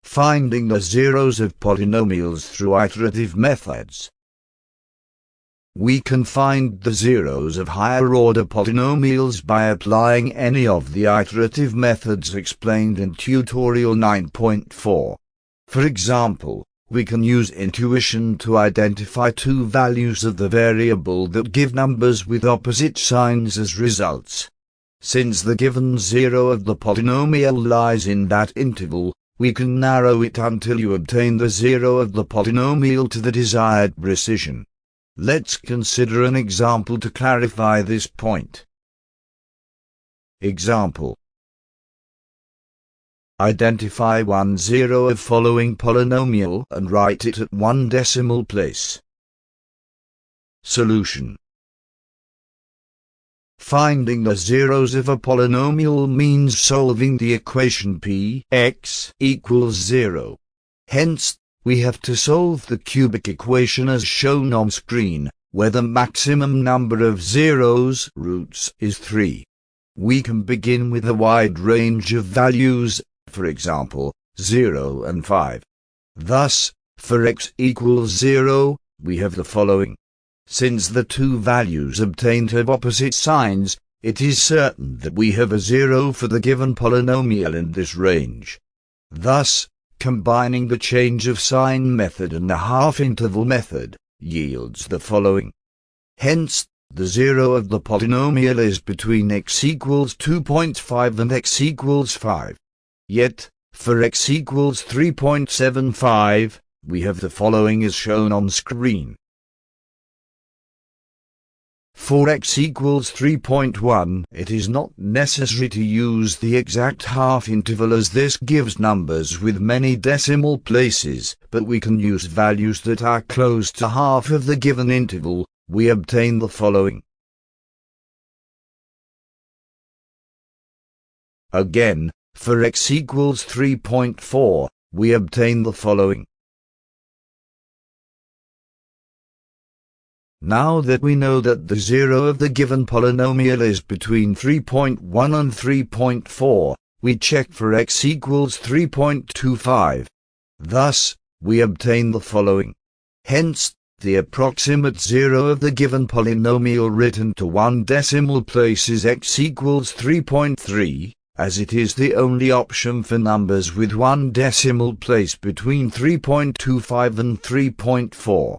Finding the zeros of polynomials through iterative methods. We can find the zeros of higher-order polynomials by applying any of the iterative methods explained in tutorial 9.4. For example, we can use intuition to identify two values of the variable that give numbers with opposite signs as results. Since the given zero of the polynomial lies in that interval, we can narrow it until you obtain the zero of the polynomial to the desired precision. Let's consider an example to clarify this point. Example: identify one zero of following polynomial and write it at one decimal place. Solution: finding the zeros of a polynomial means solving the equation p(x) = 0. Hence, we have to solve the cubic equation as shown on screen, where the maximum number of zeros roots is 3. We can begin with a wide range of values, for example, 0 and 5. Thus, for x = 0, we have the following. Since the two values obtained have opposite signs, it is certain that we have a zero for the given polynomial in this range. Thus, combining the change of sign method and the half-interval method yields the following. Hence, the zero of the polynomial is between x = 2.5 and x = 5. Yet, for x = 3.75, we have the following as shown on screen. For x = 3.1, it is not necessary to use the exact half interval as this gives numbers with many decimal places, but we can use values that are close to half of the given interval. We obtain the following. Again, for x = 3.4, we obtain the following. Now that we know that the zero of the given polynomial is between 3.1 and 3.4, we check for x = 3.25. Thus, we obtain the following. Hence, the approximate zero of the given polynomial written to one decimal place is x = 3.3, as it is the only option for numbers with one decimal place between 3.25 and 3.4.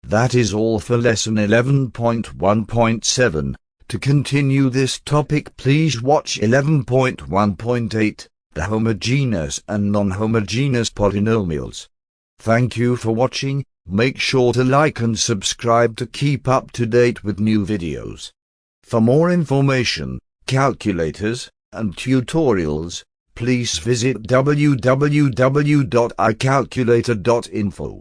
That is all for lesson 11.1.7. To continue this topic, please watch 11.1.8, the homogeneous and non-homogeneous polynomials. Thank you for watching. Make sure to like and subscribe to keep up to date with new videos. For more information, calculators, and tutorials, please visit www.iCalculator.info.